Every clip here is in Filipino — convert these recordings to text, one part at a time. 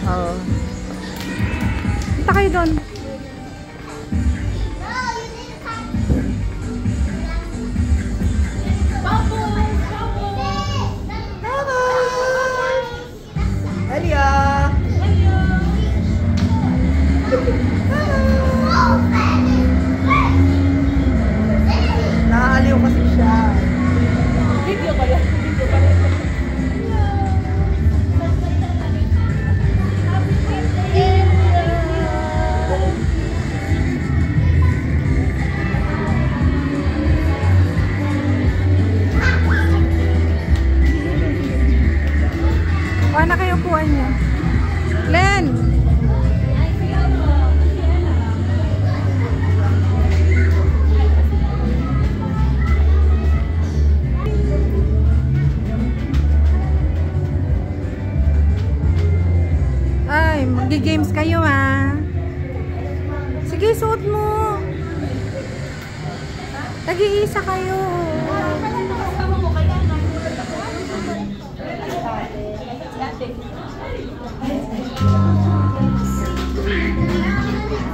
Oo. Kita kayo doon. Nakakaliw kasi siya. Video pala. Video pala. Kuha na kayo, kuha niyo. Len! Ay, mag-games kayo ha. Sige, suot mo. Tag-iisa kayo.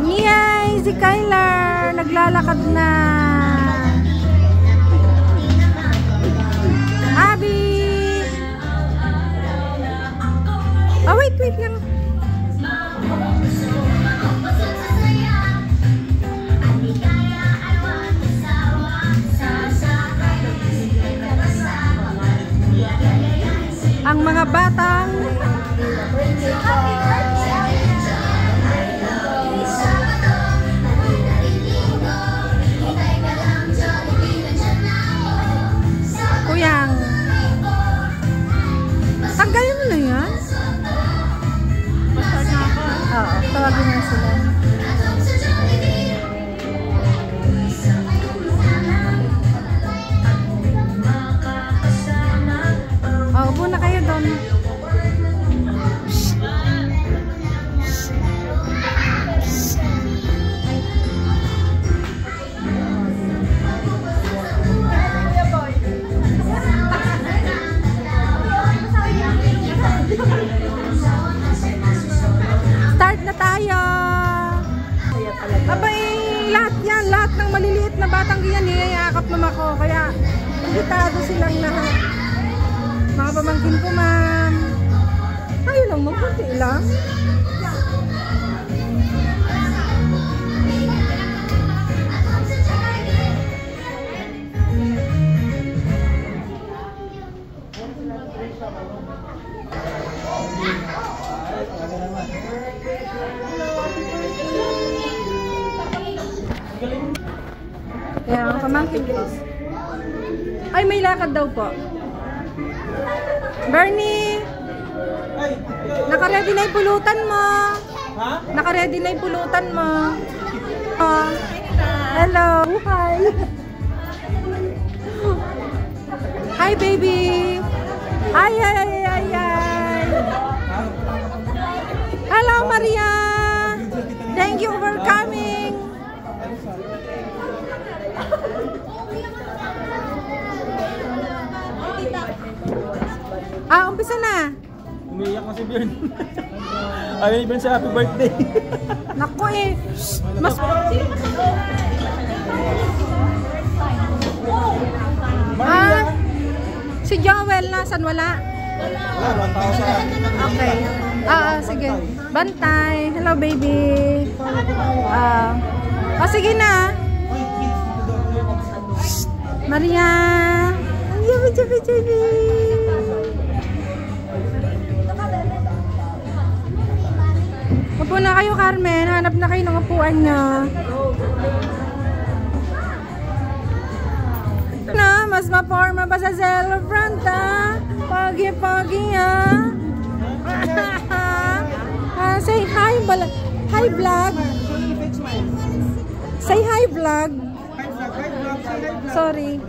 Niyay, si Kyler naglalakad na. Abby. Oh, wait lang. Ang mga batang Kuyang, tanggalin mo na yan. Basta na ako. Oo, tawagin na sila. Upo na kayo doon. Start na tayo. Abay, lahat yan, lahat ng maliliit na batang ganyan, niyayakap naman ako. Kaya, invitado silang lahat. Mga pamangkin ko, ma'am. Ayaw lang, magpunti lang. Kaya, mga pamangkin ko. Ay, may lakad daw po. Bernie! Naka-ready na yung pulutan mo. Ha? Naka-ready na yung pulutan mo. Oh. Hello! Hi! Hi, baby! Hi, hi, hi, hi, hi! Hello, Maria! Thank you for coming! Umpisa na. Umiiyak na si Bjorn. Ayaw ni Bjorn sa happy birthday. Naku eh. Mas... si Joel nasan? Wala? Wala, tao sa... Okay. Sige. Bantay. Hello, baby. Sige na. Maria. Yabi. Upo na kayo, Carmen. Hanap na kayo ng upuan niya. Na, mas ma-forma pa sa celebrant, ha? Pagi-pagi, ha? Say hi, hi, vlog. Say hi, vlog. Sorry.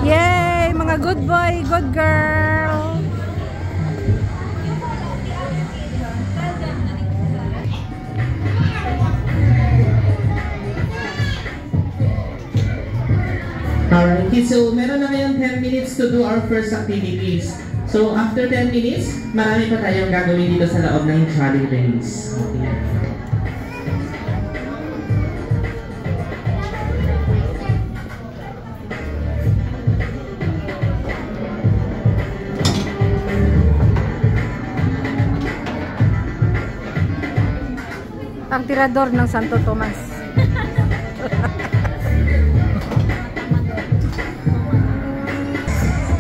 Yay! Mga good boy, good girl. Alright, so meron na ngayong 10 minutes to do our first activities. So, after 10 minutes, marami pa tayong gagawin dito sa loob ng Jolly Race. Okay. Ang tirador ng Santo Tomas.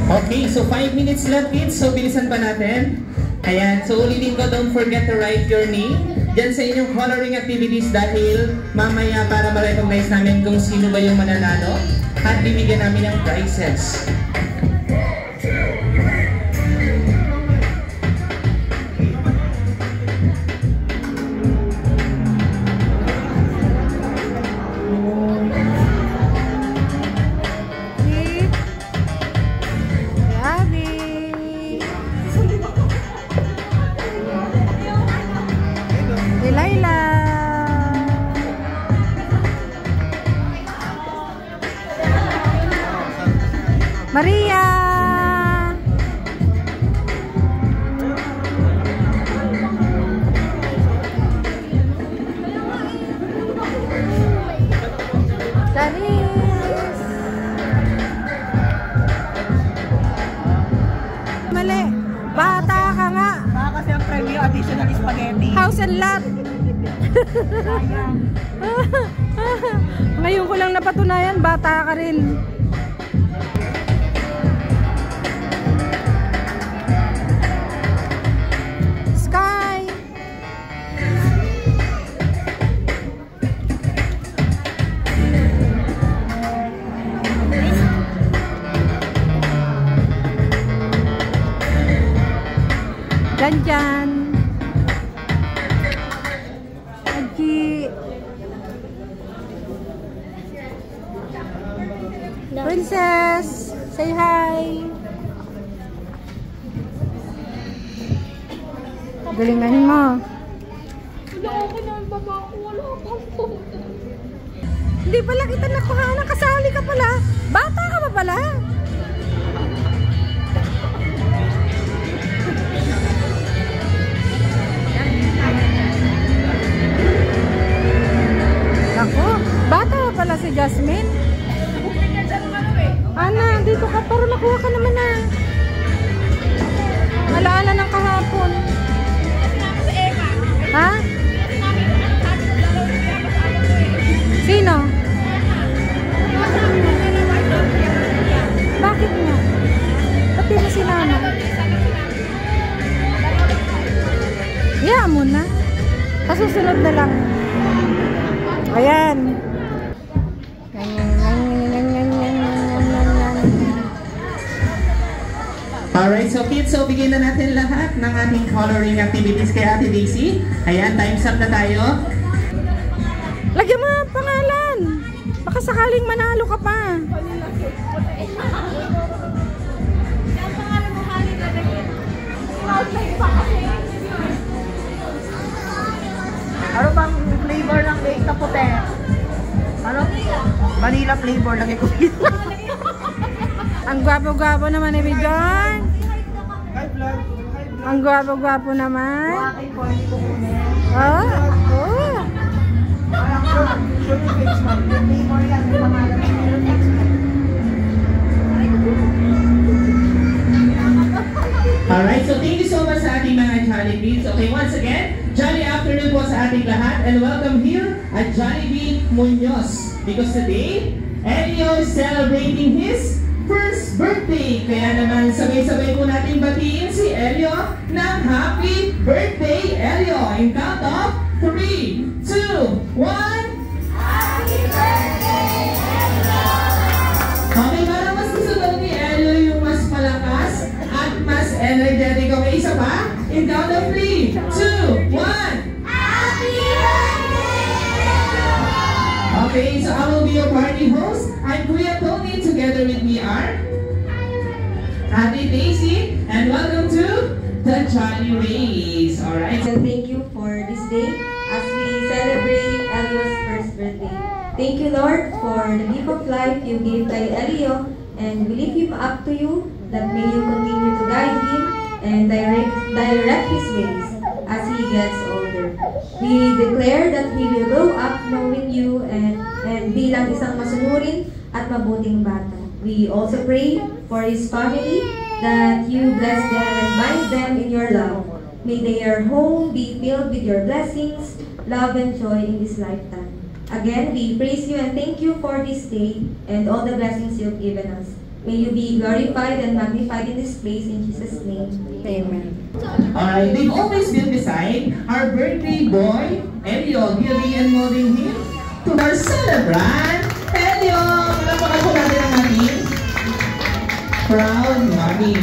Okay, so 5 minutes left kids, so bilisan pa natin. Ayan, so ulitin ko, don't forget to write your name dyan sa inyong coloring activities dahil mamaya para ma-recognize namin kung sino ba yung mananalo at bibigyan namin ng prizes. Maria! Charis! Mali! Bata ka nga! Baka kasi ang premium additional spaghetti. House and lot! Ngayon ko lang napatunayan, bata ka rin. Dyan. Aji. Princess, say hi. Galingan mo. Wala ako na ang baba ko. Wala pang phone. Hindi pala kita nakuha. Nakasali ka pala. Bata ka pa pala. Ako, bata pa pala si Jasmine. Ana, dito ka para makuha ka naman na. Alaala ng kahapon. Ha? Sino? Bakit nga? Ba't di mo sinama? Hayaan mo na. Kasusunod na lang. Ayan. Alright, so kids, so bigyan na natin lahat ng ating coloring activities kay Ate Daisy. Ayan, time's up na tayo. Lagyan mo ang pangalan. Baka sakaling manalo ka pa. Ano bang flavor ng cake na puti? Ano? Vanilla flavor lang ito. Ang gwapo-gwapo naman ni Bidon. Ang gwapo-gwapo naman. Oh, oh. Alright, so thank you so much sa ating mga Jollibees. Okay, once again, Jolly afternoon po sa ating lahat and welcome here at Jollibee Muñoz. Because today, Elio is celebrating his first birthday. Kaya naman sabay-sabay po natin batiin si Elio ng happy birthday, Elio. In count of 3, 2, 1. Happy birthday, Elio! Okay, para mas gusto daw ni Elio yung mas malakas at mas energetic. Okay, isa pa? In count of 3, 2, 1. Happy birthday, Elio! Okay, so I will be your party host. I'm Kuya Tony. Together with me are Ate Daisy, and welcome to the Jolly Race. Alright. So thank you for this day as we celebrate Elio's first birthday. Thank you, Lord, for the gift of life you gave to Elio, and we leave him up to you that may you continue to guide him correct his ways as he gets older. We declare that he will grow up knowing you and bilang isang masunurin at mabuting bata. We also pray for his family that you bless them and bind them in your love. May their home be filled with your blessings, love, and joy in this lifetime. Again, we praise you and thank you for this day and all the blessings you've given us. May you be glorified and magnified in this place in Jesus' name. Amen. Alright, they've always been beside our birthday boy, Elio, giving and molding him to our celebrant, Elio! Palapakan po natin ang ating proud mommy.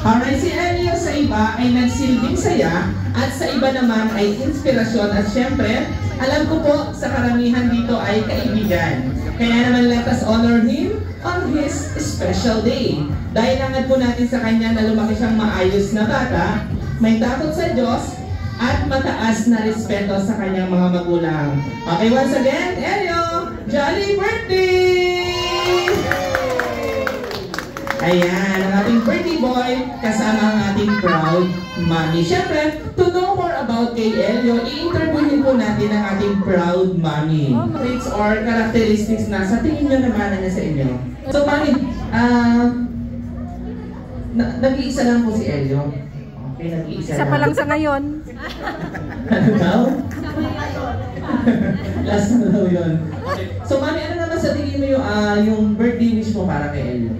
Alright, si Elio sa iba ay nagsilbing saya at sa iba naman ay inspirasyon at syempre, alam ko po sa karamihan dito ay kaibigan. Kaya naman let us honor him on his special day. Dahil langad po natin sa kanya na lumaki siyang maayos na bata, may takot sa Diyos, at mataas na respeto sa kanyang mga magulang. Okay, once again, Elio, jolly birthday! Ayan, ang ating birthday boy kasama ang ating proud mommy. Siyempre, to know more about kay Elio, i-interviewin po natin ang ating proud mommy. Traits or characteristics na sa tingin nyo naman na sa inyo. So, mommy, nag-iisa lang po si Elio. Okay, nag-iisa Isa pa lang sa ngayon. Ano daw? Last na daw yun. So, mami, ano naman sa tingin mo yung birthday wish mo para kay Elio?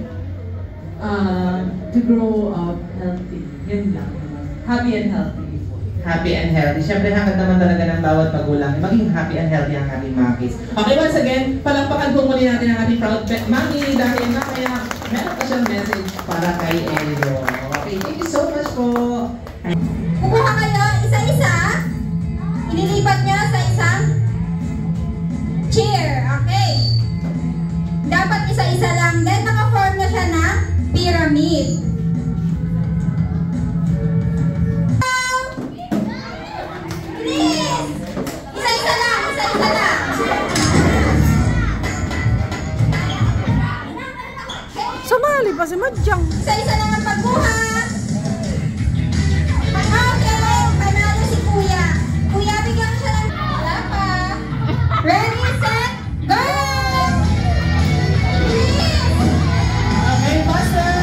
To grow up healthy. Yun lang. Happy and healthy. Happy and healthy. Siyempre, hangad naman talaga ng bawat magulang. Maging happy and healthy ang ating mga kids. Okay, once again, palakpakan po muli natin ang ating proud mommy dahil mamaya meron pa siyang message para kay Elio. Okay, thank you so much po. Kukuha kayo isa-isa. Ililipat niya sa isang chair. Okay. Dapat isa-isa lang. Then naka-form na siya ng pyramid. Please! Isa-isa lang. Isa-isa lang. Sumali pa si Madjang. Isa-isa lang ang pagkuha. Okay, panalo si Kuya. Kuya, bigyan ko siya ng... Wala pa. Ready, set, go! Please! Okay, Master!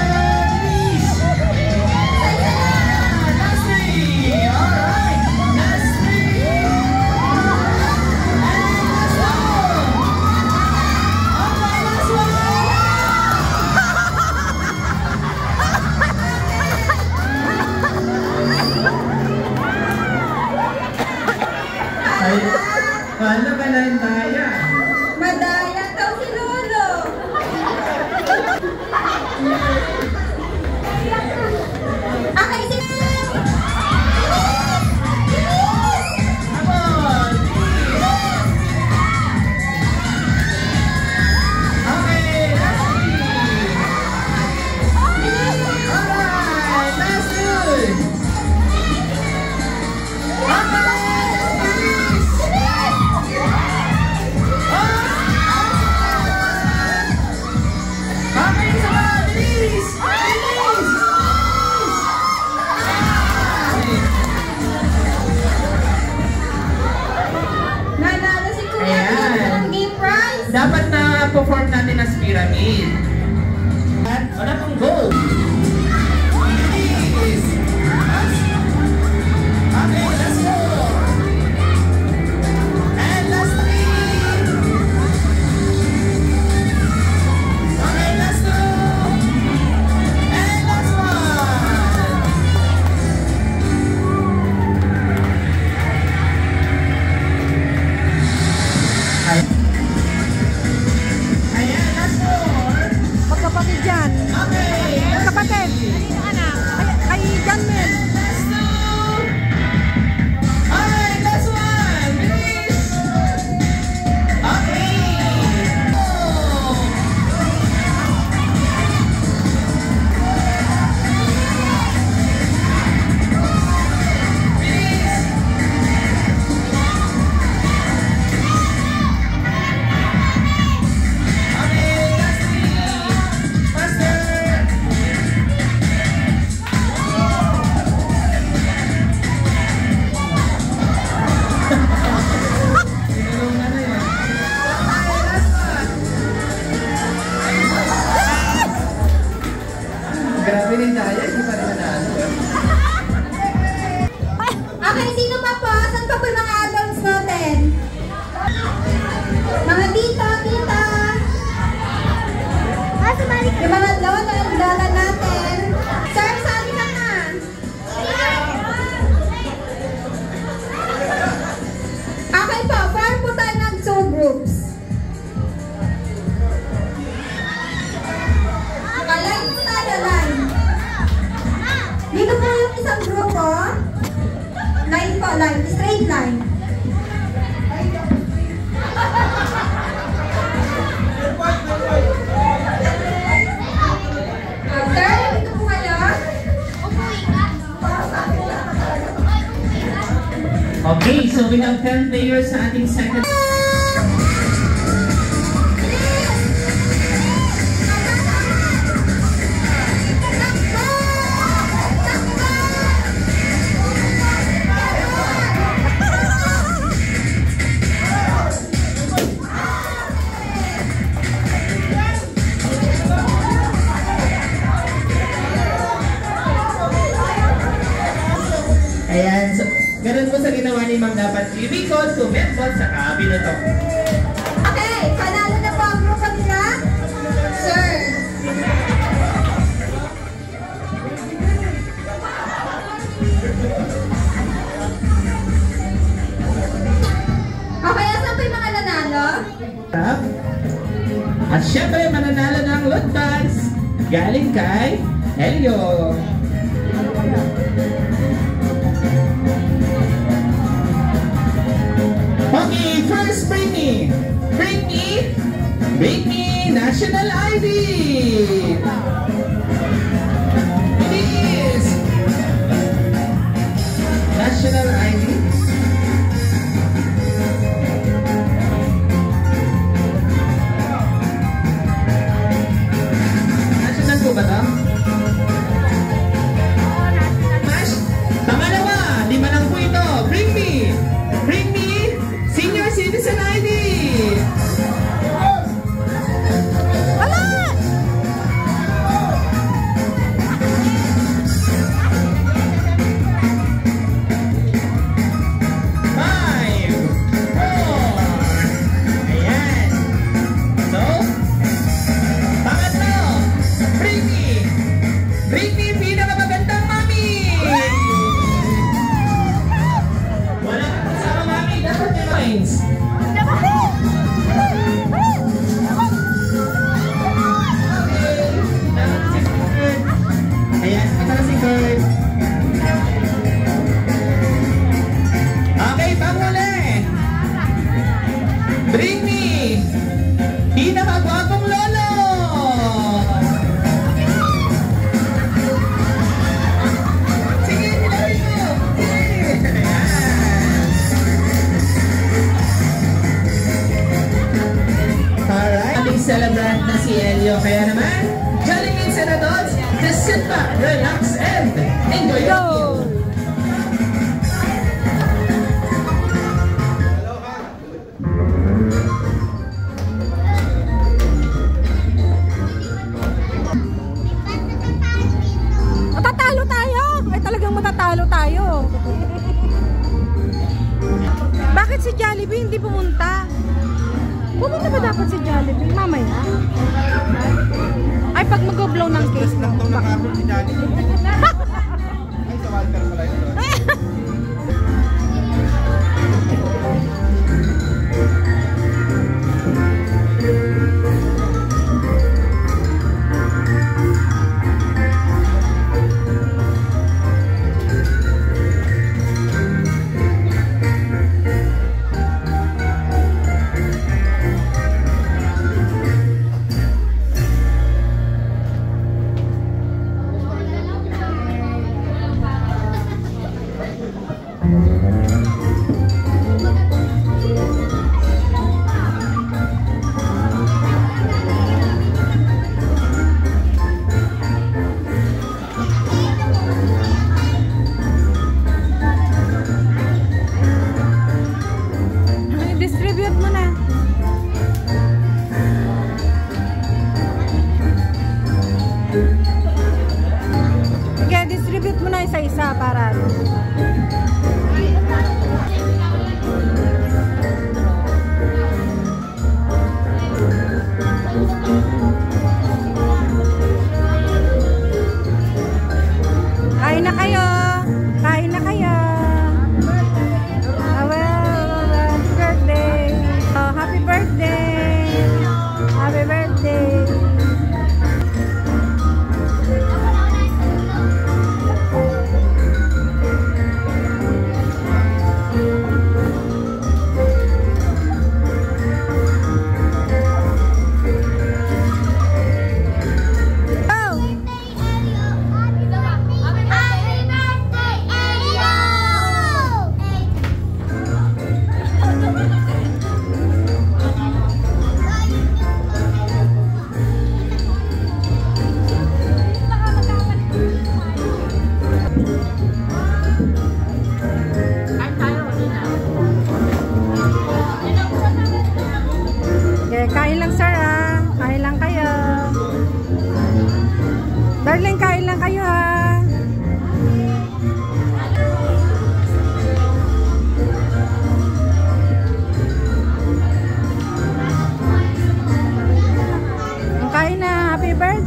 Please! Isa-isa lang. Last three! Alright! Last three! And last one! Okay, last one! Ay, paano ka na yung daya? Madaya daw si Lolo. Okay, si Come on! Okay, last three! Alright, last two! nanalo si Kuya. Bigyan ko ng game prize. Dapat na perform natin as pyramid. At wala pang goal. Okay, let's go. And last three. Okay, last two. And last one. Ayan, last four. Magkapatid yan. Okay, Magkapatid. Kay Janmel. last two. Alright, last one. Bilis. Okay. Oh. Bilis. Okay, last three. Faster. Grabe rin tayo, hindi pa rin nanalo. Okay, sino pa po? Saan pa po yung mga adults natin? Mga tita, tita. Yung mga lola natin. Sir, sali ka na. Okay po, paano po tayo nag-two groups? Line po tayo, line. Dito po yung isang grupo. Line po, line. Straight line. Sir, dito po kayo. Okay, so we have 10 players sa ating second. Ayan, so ganun po sa ginawa ni Ma'am, dapat ibikot, sumembot, saka binuto. Okay, panalo na po ang grupo nila. Sir. Okay, asan po yung mga nanalo? At syempre, mananalo ng loot bags galing kay Elio. Okay, first bring me national ID. Please. National ID. National po ba ito? Pangalawa, 5 lang po ito. Bring me senior citizen ID. Bring me! Pinakagwapong lolo! Sige, hilawin mo! Sige! Alright, ating celebrant na si Elio. Kaya naman, Jolly Kids and Adults, just sit back, relax, and enjoy your meal. Matatalo tayo. Bakit si Jollibee hindi pumunta? Pumunta ba dapat si Jollibee? Mamaya. Ay, pag mag-blow ng case lang. Si Jollibee. Ay, sa Walter pala yun. isa-isa para ano. Kain na kayo. Kain na kayo. Happy birthday. Oh, happy birthday. Happy birthday. Kain lang sir ah. Kain lang kayo. Darling, kain lang kayo ah. Kain na. Happy birthday.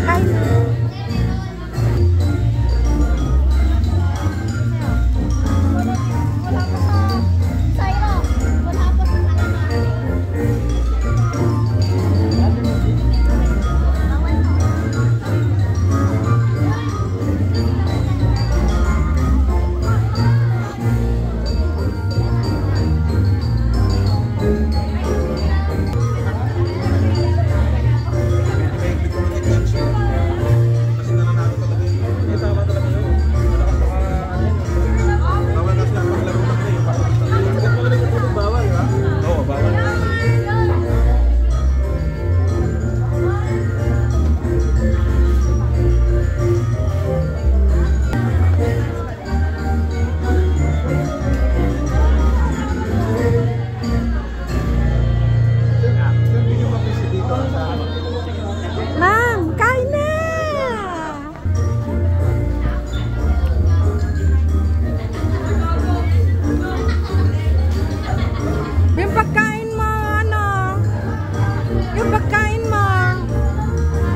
Kain na. Ma'am, kain na! Yung pagkain mo, ano? Yung pagkain mo.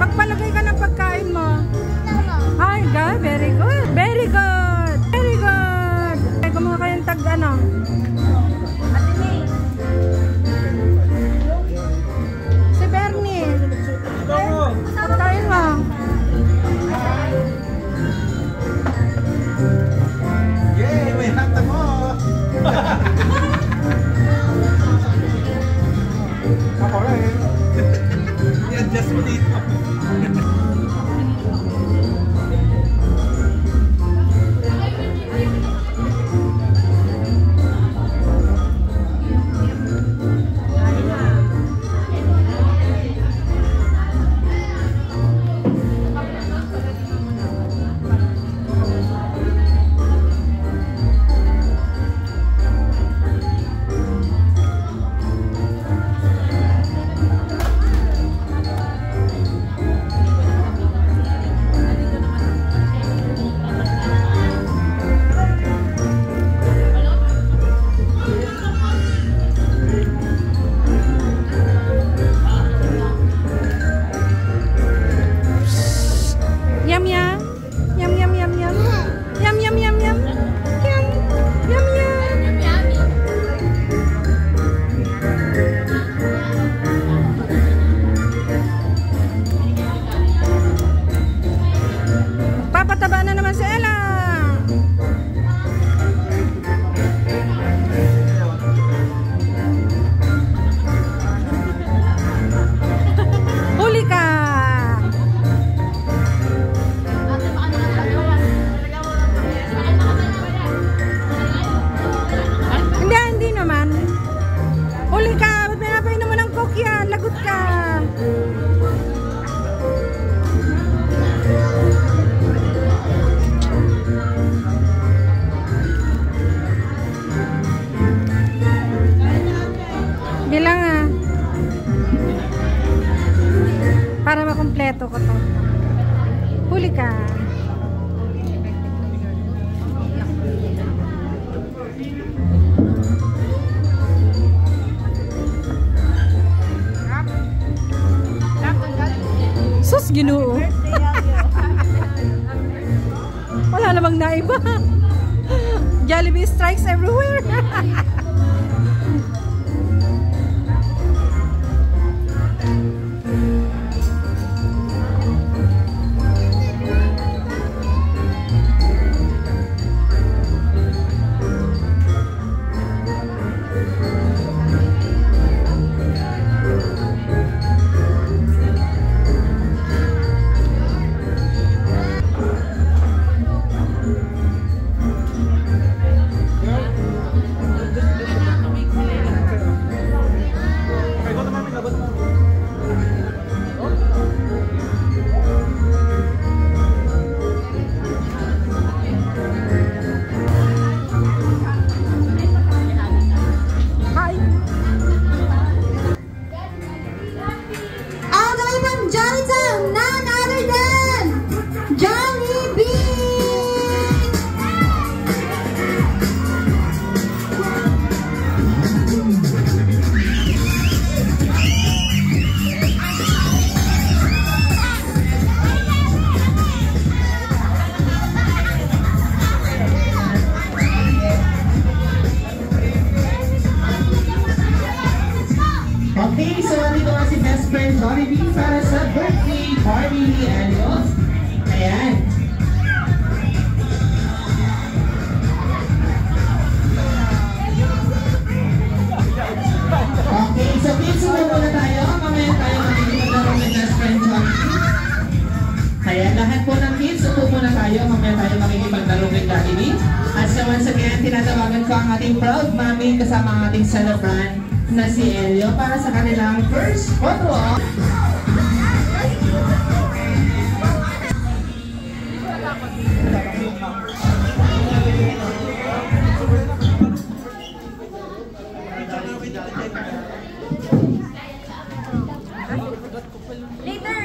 Pagpalagay ka ng pagkain mo. Ay, God, very good. Very good. Very good. Ay, kumuha kayong tag, ano? Si Bernie. Pagkain mo. Yay! May hata mo! Ako rin. I-adjust mo dito. Yum yum. Yum yum yum yum. Yum yum yum yum. Yum. Yum yum. Papataba na naman si Ella. Huli ka. Hindi naman. Huli ka. Ba't pinapainom mo ng coke yan? Lagot ka. Bilang ah. Para makumpleto ko to. Huli ka. Sus, Ginoo. Wala namang naiba. Jollibee strikes everywhere. All the way from Jollitown, none other than Jollibee! Okay, so andito nga si best friend Jollibee para sa birthday party ni Elio. Ayan. Okay, so kids, upo muna tayo. Mamaya tayo makikipaglaro ni best friend Jollibee. Ayan, lahat po ng kids, upo muna tayo. Mamaya tayo makikipaglaro ni Jollibee. At so once again, tinatawagan ko ang ating proud mami kasama ang ating celebrant na si Elio para sa kanilang first photo.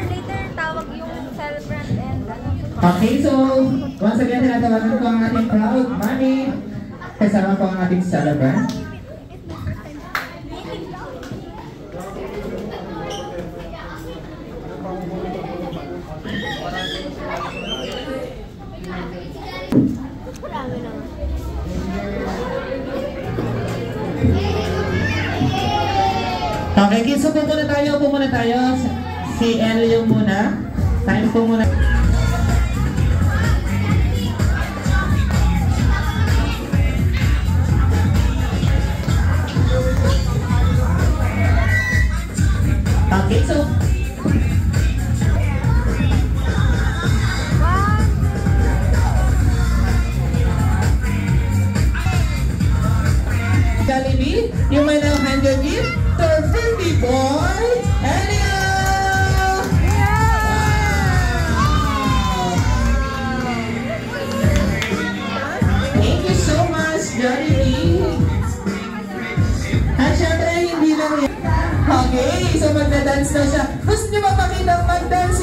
Later, tawag yung celebrant and ano. Okay, so once again, tinatawagan ko ang ating proud mami kasama ko ang ating celebrant. Okay, kids, so upo muna tayo. Si Elio muna. Time po muna. Okay, so Jollibee, you may now hand your gift to our birthday boy, Elio! Thank you so much, Jollibee! At syempre, hindi lang yan. Okay, so magda-dance na siya. Gusto niyo ba makitang mag-dance